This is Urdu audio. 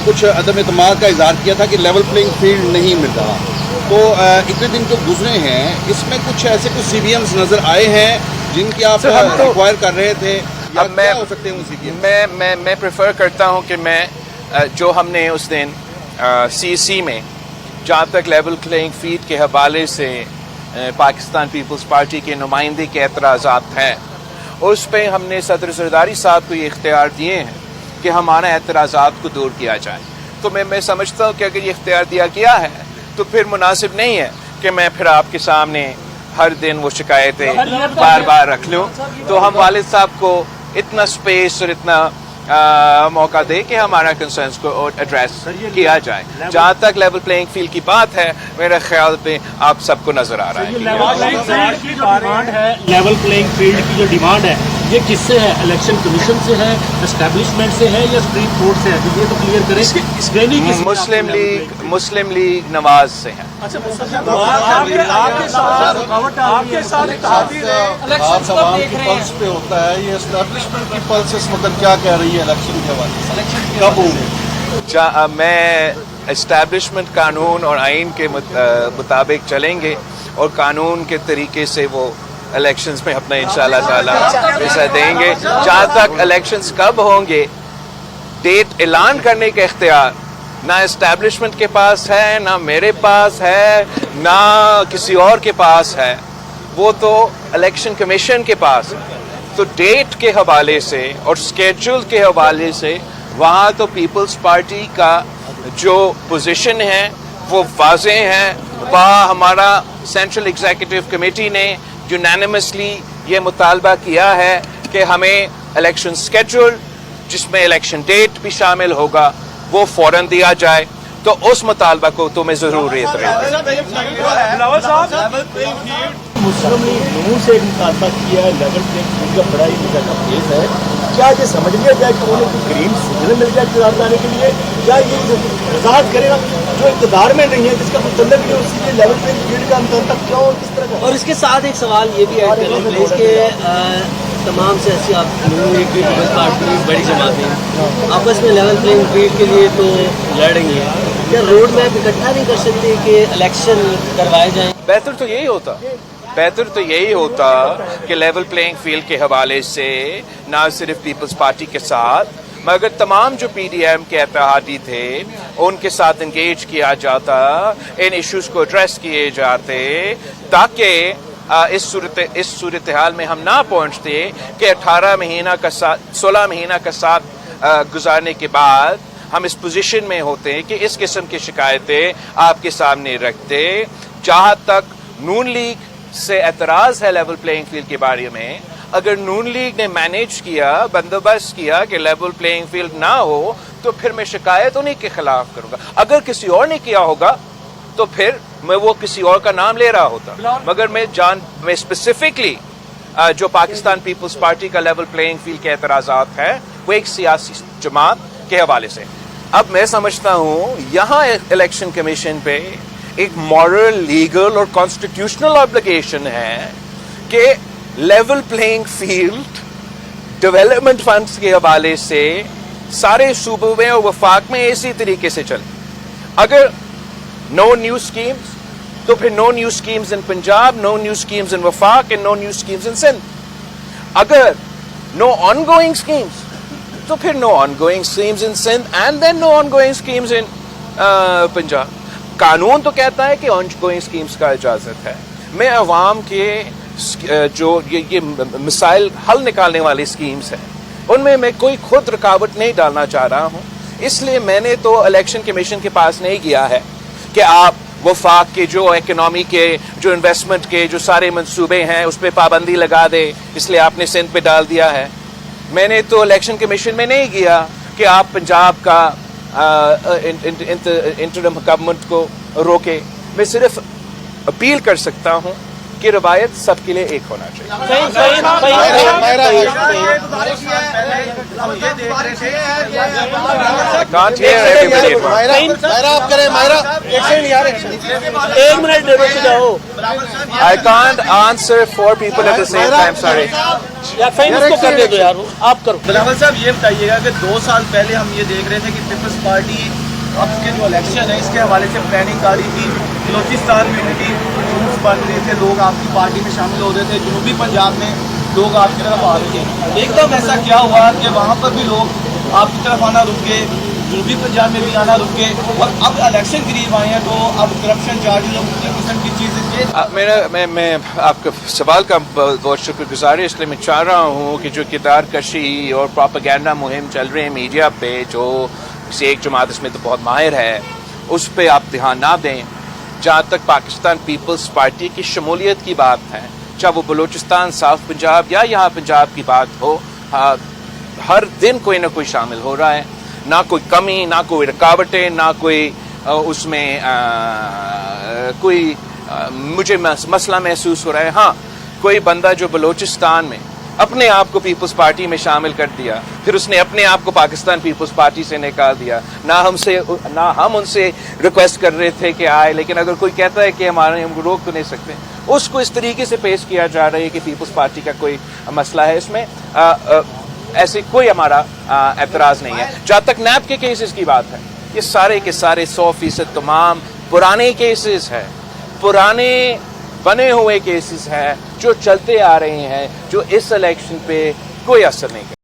کچھ عدم اعتماد کا اظہار کیا تھا کہ لیول پلینگ فیلڈ نہیں مل رہا، تو اتنے دن جو گزرے ہیں اس میں کچھ ایسے کچھ سی بی ایمز نظر آئے ہیں جن کی آپ ریکوائر کر رہے تھے، یا کیا ہو سکتے ہیں وہ سی بی ایم؟ میں پریفر کرتا ہوں کہ میں جو ہم نے اس دن سی میں جہاں تک لیول پلینگ فیلڈ کے حوالے سے پاکستان پیپلز پارٹی کے نمائندے کے اعتراضات ہیں، اس پہ ہم نے صدر زرداری صاحب کو یہ اختیار دیے ہیں کہ ہمارے اعتراضات کو دور کیا جائے. تو میں سمجھتا ہوں کہ اگر یہ اختیار دیا گیا ہے تو پھر مناسب نہیں ہے کہ میں پھر آپ کے سامنے ہر دن وہ شکایتیں بار بار رکھ لوں. تو ہم والد صاحب کو اتنا سپیس اور اتنا موقع دے کہ ہمارا کنسرنس کو ایڈریس کیا جائے. جہاں تک لیول پلینگ فیلڈ کی بات ہے میرا خیال پہ آپ سب کو نظر آ رہا ہے. لیول پلینگ فیلڈ کی جو ڈیمانڈ ہے یہ کس سے ہے؟ الیکشن کمیشن سے ہے، اسٹیبلشمنٹ سے ہے، یا سپریم کورٹ سے ہے؟ یہ تو کلیئر کریں. مسلم لیگ نواز سے ہے. آپ عوام کی پلس پہ ہوتا ہے، یہ اسٹیبلشمنٹ کی پلس اس وقت کیا کہہ رہی ہے الیکشن کے حوالے سے؟ کب ہوں گے؟ میں اسٹیبلشمنٹ قانون اور آئین کے مطابق چلیں گے اور قانون کے طریقے سے وہ الیکشنز میں اپنا انشاءاللہ تعالی حصہ دیں گے. جہاں تک الیکشنز کب ہوں گے ڈیٹ اعلان کرنے کا اختیار نہ اسٹیبلشمنٹ کے پاس ہے، نہ میرے پاس ہے، نہ کسی اور کے پاس ہے، وہ تو الیکشن کمیشن کے پاس ہے. تو ڈیٹ کے حوالے سے اور اسکیڈول کے حوالے سے وہاں تو پیپلز پارٹی کا جو پوزیشن ہے وہ واضح ہے. وہاں ہمارا سینٹرل ایگزیکٹو کمیٹی نے یونینیمسلی یہ مطالبہ کیا ہے کہ ہمیں الیکشن اسکیڈول جس میں الیکشن ڈیٹ بھی شامل ہوگا وہ فوراً دیا جائے. تو اس مطالبہ کو تو میں ضرور ریٹریٹ مسلم لیگ نون سے ایک مطالبہ کیا ہے، لیول پلینگ فیلڈ کا بڑا ہی مزاج کیس ہے. کیا یہ سمجھ لیا جائے کہ انہیں کوئی گرین سگنل مل جائے اقتدار لانے کے لیے، کیا یہ وضاحت کرے گا جو اقتدار میں نہیں ہے جس کا کوئی تعلق نہیں اسی لیے لیول پلینگ فیلڈ کا مطالبہ کیوں اور کس طرح کا؟ اور اس کے ساتھ ایک سوال یہ بھی ایڈ کرنے پلیز کہ تمام سیاسی پیپلز پارٹی بڑی جماعتیں آپس میں لیول پلینگ فیلڈ کے لیے تو لڑ رہی ہیں، کیا روڈ میپ اکٹھا نہیں کر سکتے کہ الیکشن کروائے جائیں؟ بہتر تو یہی ہوتا کہ لیول پلینگ فیلڈ کے حوالے سے نہ صرف پیپلز پارٹی کے ساتھ مگر تمام جو پی ڈی ایم کے اتحادی تھے ان کے ساتھ انگیج کیا جاتا، ان ایشوز کو ایڈریس کیے جاتے، تاکہ اس صورتحال میں ہم نہ پہنچتے کہ 16 مہینہ کا ساتھ گزارنے کے بعد ہم اس پوزیشن میں ہوتے کہ اس قسم کی شکایتیں آپ کے سامنے رکھتے. جہاں تک نون لیگ سے اعتراض ہے لیول پلینگ فیلڈ کے بارے میں، اگر نون لیگ نے مینیج کیا، بندوبست کیا کہ لیول پلینگ فیلڈ نہ ہو تو پھر میں شکایت انہیں کے خلاف کروں گا. اگر کسی اور نے کیا ہوگا تو پھر میں وہ کسی اور کا نام لے رہا ہوتا، مگر میں اسپیسیفکلی جو پاکستان پیپلز پارٹی کا لیول پلینگ فیلڈ کے اعتراضات ہے وہ ایک سیاسی جماعت کے حوالے سے. اب میں سمجھتا ہوں یہاں الیکشن کمیشن پہ ایک مورل، لیگل اور کانسٹیٹیوشنل آبلیگیشن ہے کہ level playing field development funds کے حوالے سے سارے صوبوں میں اور وفاق میں اسی طریقے سے چلے. اگر نو نیو اسکیمز تو پھر no new schemes in Punjab, no new schemes in وفاق and no new schemes in Sindh. اگر نو آن گوئنگ اسکیمز تو پھر no ongoing schemes in Sindh and then no ongoing schemes in Punjab. قانون تو کہتا ہے کہ آن گوئنگ اسکیمز کا اجازت ہے. میں عوام کے جو یہ مسائل حل نکالنے والی اسکیمز ہیں ان میں کوئی خود رکاوٹ نہیں ڈالنا چاہ رہا ہوں. اس لیے میں نے تو الیکشن کمیشن کے پاس نہیں گیا ہے کہ آپ وفاق کے جو اکنامی کے، جو انویسٹمنٹ کے جو سارے منصوبے ہیں اس پہ پابندی لگا دے، اس لیے آپ نے سندھ پہ ڈال دیا ہے. میں نے تو الیکشن کمیشن میں نہیں گیا کہ آپ پنجاب کا انٹرم گورنمنٹ کو روکے. میں صرف اپیل کر سکتا ہوں کہ کی روایت سب کے لیے ایک ہونا چاہیے. I can't hear everybody at once. I can't answer 4 people at the same time, sorry. Bilawal صاحب یہ بتائیے گا کہ 2 سال پہلے ہم یہ دیکھ رہے تھے کہ پیپلز پارٹی اب کے جو الیکشن ہے اس کے حوالے سے پلاننگ کر رہی تھی. بلوچستان میں ان کی گروپس بن رہے تھے, لوگ آپ کی پارٹی میں شامل ہو رہے تھے, جنوبی پنجاب میں لوگ آپ کی طرف آ رہے تھے. ایک دم ایسا کیا ہوا کہ وہاں پر بھی لوگ آپ کی طرف آنا رک گئے, جنوبی پنجاب میں بھی آنا رک گئے, اور اب الیکشن قریب آئے ہیں تو اب کرپشن چارجز اور مختلف قسم کی چیزیں. میں آپ کے سوال کا بہت شکر گزار ہے, اس لیے میں چاہ رہا ہوں کہ جو کردار کشی اور پروپیگنڈا مہم چل رہے ہیں میڈیا پہ, جو کسی ایک جماعت اس میں تو بہت ماہر ہے, اس پہ آپ دھیان نہ دیں. جہاں تک پاکستان پیپلز پارٹی کی شمولیت کی بات ہے, چاہے وہ بلوچستان, ساؤتھ پنجاب یا یہاں پنجاب کی بات ہو, ہر دن کوئی نہ کوئی شامل ہو رہا ہے. نہ کوئی کمی, نہ کوئی رکاوٹیں, نہ کوئی اس میں کوئی مجھے مسئلہ محسوس ہو رہا ہے. ہاں, کوئی بندہ جو بلوچستان میں اپنے آپ کو پیپلز پارٹی میں شامل کر دیا, پھر اس نے اپنے آپ کو پاکستان پیپلز پارٹی سے نکال دیا. نہ ہم ان سے ریکویسٹ کر رہے تھے کہ آئے, لیکن اگر کوئی کہتا ہے کہ ہم کو روک تو نہیں سکتے, اس کو اس طریقے سے پیش کیا جا رہا ہے کہ پیپلز پارٹی کا کوئی مسئلہ ہے. اس میں ایسے کوئی ہمارا اعتراض نہیں ہے. جہاں تک نیب کے کیسز کی بات ہے, یہ سارے کے سارے 100% تمام پرانے کیسز ہیں, پرانے بنے ہوئے کیسز ہیں جو چلتے آ رہے ہیں, جو اس الیکشن پہ کوئی اثر نہیں کرتے.